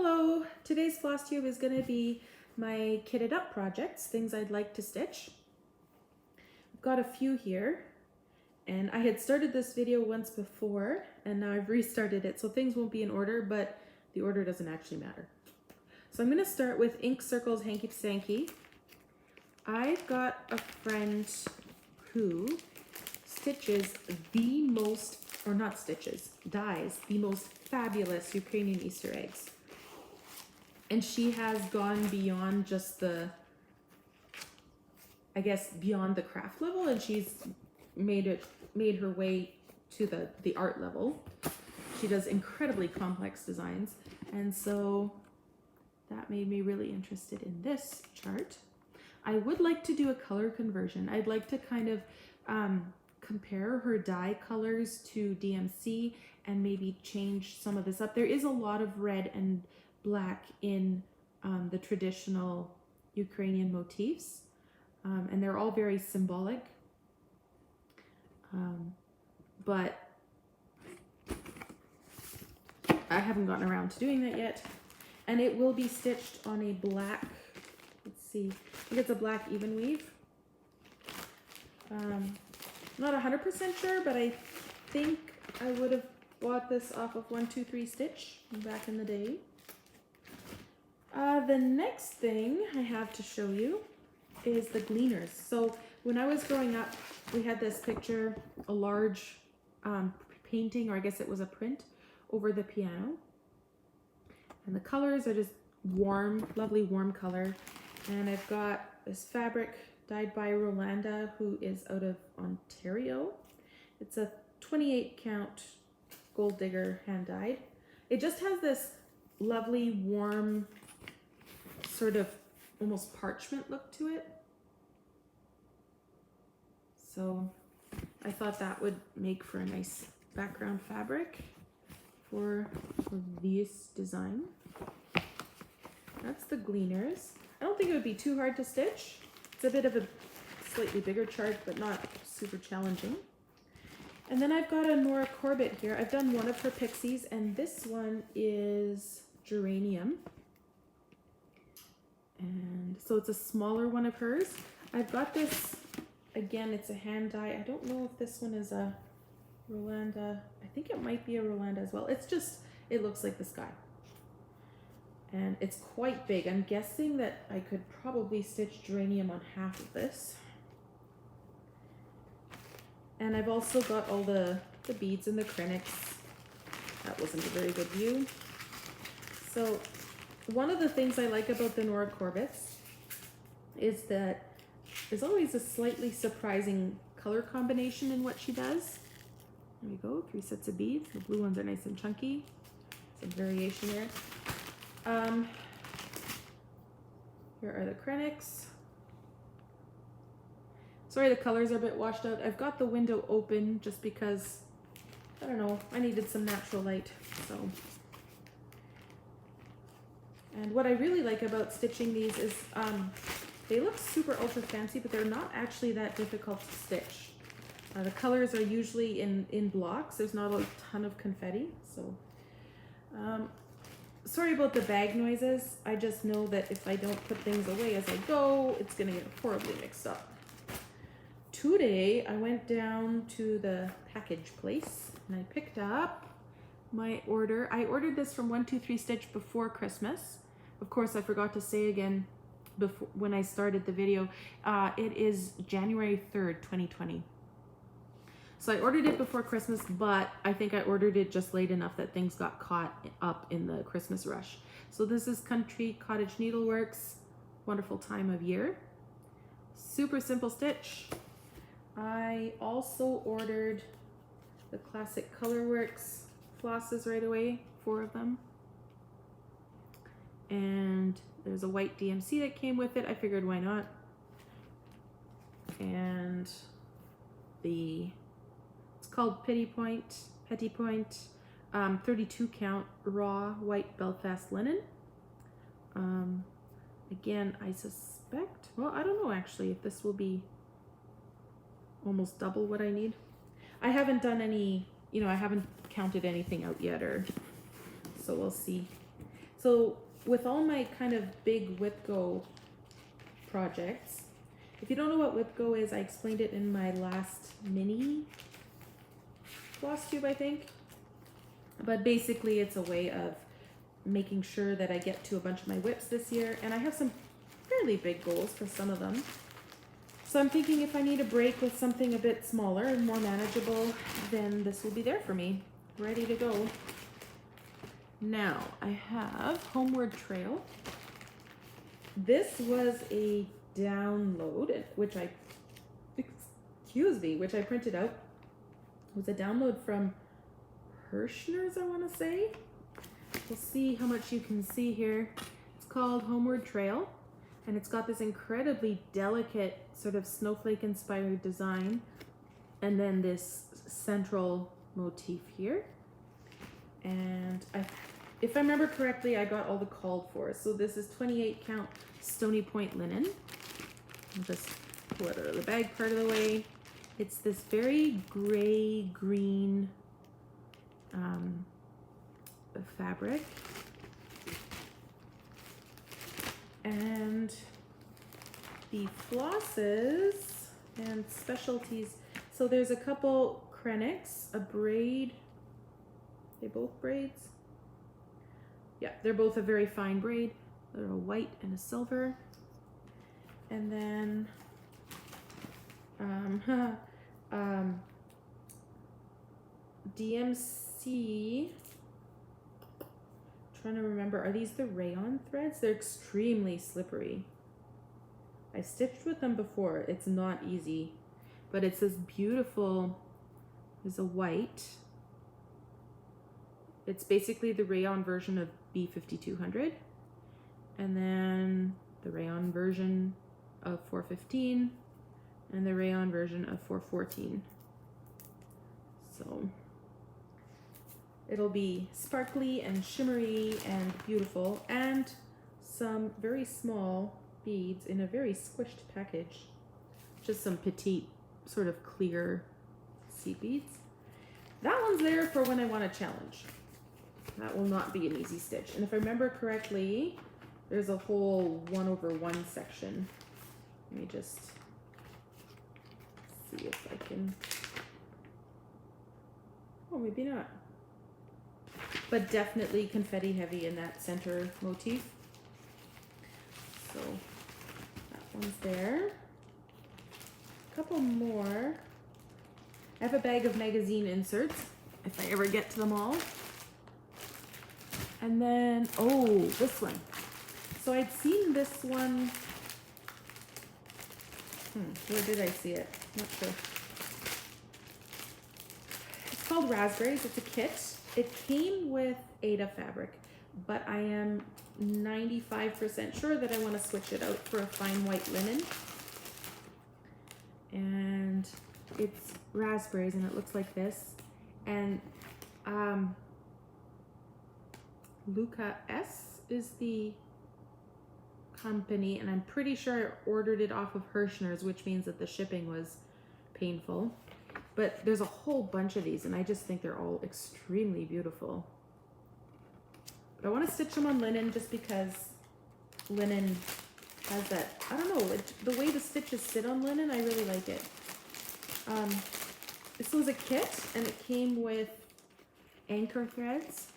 Hello! Today's FlossTube is going to be my kitted up projects, things I'd like to stitch. I've got a few here, and I had started this video once before, and now I've restarted it, so things won't be in order, but the order doesn't actually matter. So I'm going to start with Ink Circles Hanky Pysanky. I've got a friend who stitches the most, or not stitches, dyes the most fabulous Ukrainian Easter eggs. And she has gone beyond just the, I guess, beyond the craft level, and she's made her way to the art level. She does incredibly complex designs, and so that made me really interested in this chart. I would like to do a color conversion. I'd like to kind of compare her dye colors to DMC and maybe change some of this up. There is a lot of red and black in the traditional Ukrainian motifs, and they're all very symbolic, but I haven't gotten around to doing that yet. And it will be stitched on a black, let's see, I think it's a black even weave. Not 100% sure, but I think I would have bought this off of 123 Stitch back in the day. The next thing I have to show you is the Gleaners. So when I was growing up, we had this picture, a large painting, or I guess it was a print, over the piano. And the colors are just warm, lovely warm color. And I've got this fabric dyed by Rolanda, who is out of Ontario. It's a 28 count gold digger hand dyed. It just has this lovely warm sort of almost parchment look to it. So I thought that would make for a nice background fabric for this design. That's the Gleaners. I don't think it would be too hard to stitch. It's a bit of a slightly bigger chart, but not super challenging. And then I've got a Nora Corbett here. I've done one of her pixies, and this one is Geranium. And so it's a smaller one of hers. I've got this, again, it's a hand dye. I don't know if this one is a Rolanda. I think it might be a Rolanda as well. It's just, it looks like the sky. And it's quite big. I'm guessing that I could probably stitch Geranium on half of this. And I've also got all the beads and the Krennics. That wasn't a very good view. So one of the things I like about the Nora Corbett's is that there's always a slightly surprising color combination in what she does. There we go, 3 sets of beads. The blue ones are nice and chunky. Some variation there. Here are the Krennics. Sorry, the colors are a bit washed out. I've got the window open just because, I don't know, I needed some natural light, so. And what I really like about stitching these is they look super ultra fancy, but they're not actually that difficult to stitch. The colors are usually in blocks. There's not a ton of confetti, so. Sorry about the bag noises. I just know that if I don't put things away as I go, it's gonna get horribly mixed up. Today, I went down to the package place and I picked up my order. I ordered this from 123 Stitch before Christmas. Of course, I forgot to say again before when I started the video, it is January 3rd, 2020. So I ordered it before Christmas, but I think I ordered it just late enough that things got caught up in the Christmas rush. So this is Cottage Needleworks, wonderful time of year. Super simple stitch. I also ordered the classic Colorworks flosses right away, 4 of them. And there's a white DMC that came with it. I figured why not. And it's called Petit Point, 32 count raw white Belfast linen. Again, I suspect, well, I don't know actually if this will be almost double what I need. I haven't done any, I haven't counted anything out yet, so we'll see. So with all my kind of big WhipGo projects, if you don't know what WhipGo is, I explained it in my last mini FlossTube, I think. But basically it's a way of making sure that I get to a bunch of my whips this year. And I have some fairly big goals for some of them. So I'm thinking if I need a break with something a bit smaller and more manageable, then this will be there for me, ready to go. Now I have Homeward Trail. This was a download, which I printed out. It was a download from Hirschner's, I want to say. We'll see how much you can see here. It's called Homeward Trail, and it's got this incredibly delicate sort of snowflake inspired design, and then this central motif here. And if I remember correctly, I got all the called for. So this is 28 count Stony Point linen. I'll just pull it out of the bag part of the way. It's this very gray green fabric. And the flosses and specialties. So there's a couple Krennics, a braid. They both braids? Yeah, they're both a very fine braid. They're a white and a silver. And then DMC, trying to remember, are these the rayon threads? They're extremely slippery. I stitched with them before. It's not easy, but it's this beautiful, there's a white. It's basically the rayon version of B5200, and then the rayon version of 415, and the rayon version of 414. So it'll be sparkly and shimmery and beautiful, and some very small beads in a very squished package. Just some petite, sort of clear seed beads. That one's there for when I want a challenge. That will not be an easy stitch. And if I remember correctly, there's a whole 1/1 section. Let me just see if I can. Oh, maybe not. But definitely confetti heavy in that center motif. So that one's there. A couple more. I have a bag of magazine inserts if I ever get to them all. And then, oh, this one. So I'd seen this one. Where did I see it? Not sure. It's called Raspberries. It's a kit. It came with Ada fabric, but I am 95% sure that I want to switch it out for a fine white linen. And it's raspberries, and it looks like this. And Luca-S is the company, and I'm pretty sure I ordered it off of Hirschner's, which means that the shipping was painful. But there's a whole bunch of these, and I just think they're all extremely beautiful. But I want to stitch them on linen just because linen has that, I don't know, the way the stitches sit on linen, I really like it. This was a kit, and it came with anchor threads.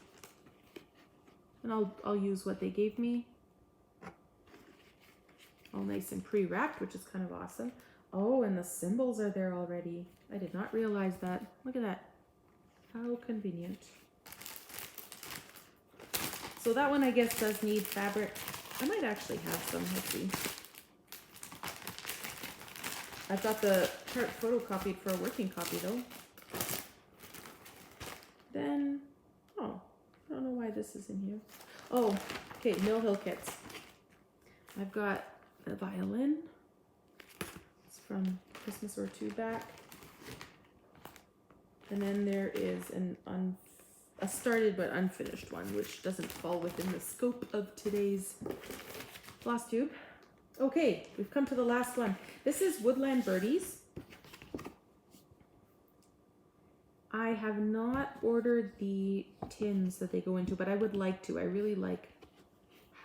And I'll use what they gave me. All nice and pre-wrapped, which is kind of awesome. Oh, and the symbols are there already. I did not realize that. Look at that. How convenient. So that one, I guess, does need fabric. I might actually have some. Let's see. I've got the chart photocopied for a working copy, though. Then, oh, I don't know why this is in here. Oh, okay, Mill Hill kits. I've got the Violin. It's from Christmas or two back. And then there is a started but unfinished one, which doesn't fall within the scope of today's FlossTube. Okay, we've come to the last one. This is Woodland Birdies. I have not ordered the tins that they go into, but I would like to. I really like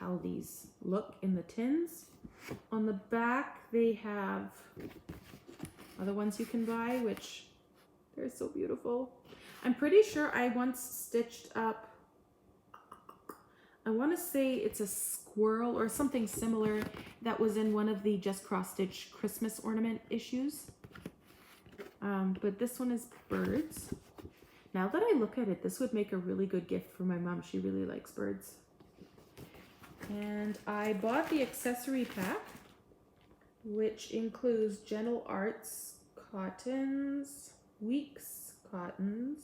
how these look in the tins. On the back, they have other ones you can buy, which they're so beautiful. I'm pretty sure I once stitched up, I want to say it's a squirrel or something similar that was in one of the Just Cross Stitch Christmas ornament issues. But this one is birds. Now that I look at it, this would make a really good gift for my mom. She really likes birds. And I bought the accessory pack, which includes Gentle Arts cottons, Weeks cottons,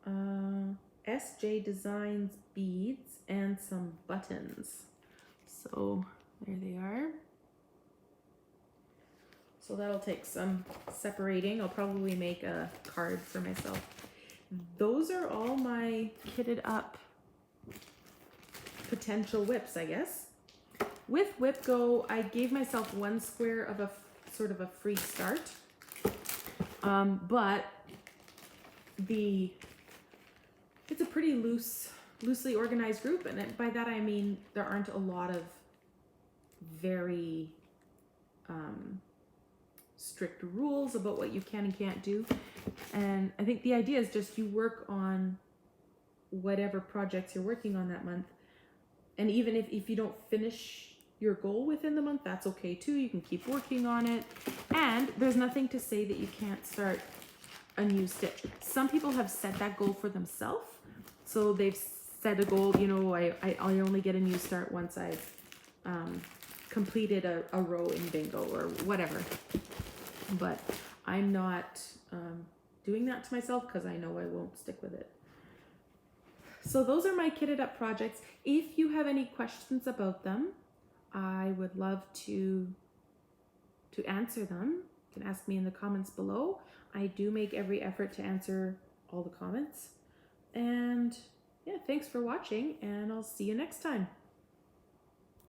SJ Designs beads, and some buttons. So there they are. So that'll take some separating. I'll probably make a card for myself. Those are all my kitted up potential whips, I guess. With Whip Go, I gave myself 1 square of a sort of a free start. But it's a pretty loosely organized group, and by that I mean there aren't a lot of very strict rules about what you can and can't do. And I think the idea is just you work on whatever projects you're working on that month. And even if you don't finish your goal within the month, that's okay too. You can keep working on it. And there's nothing to say that you can't start a new stitch. Some people have set that goal for themselves. So they've set a goal, you know, I only get a new start once I've completed a row in bingo or whatever. But I'm not doing that to myself because I know I won't stick with it. So those are my kitted up projects. If you have any questions about them, I would love to answer them. You can ask me in the comments below. I do make every effort to answer all the comments. And yeah, thanks for watching, and I'll see you next time.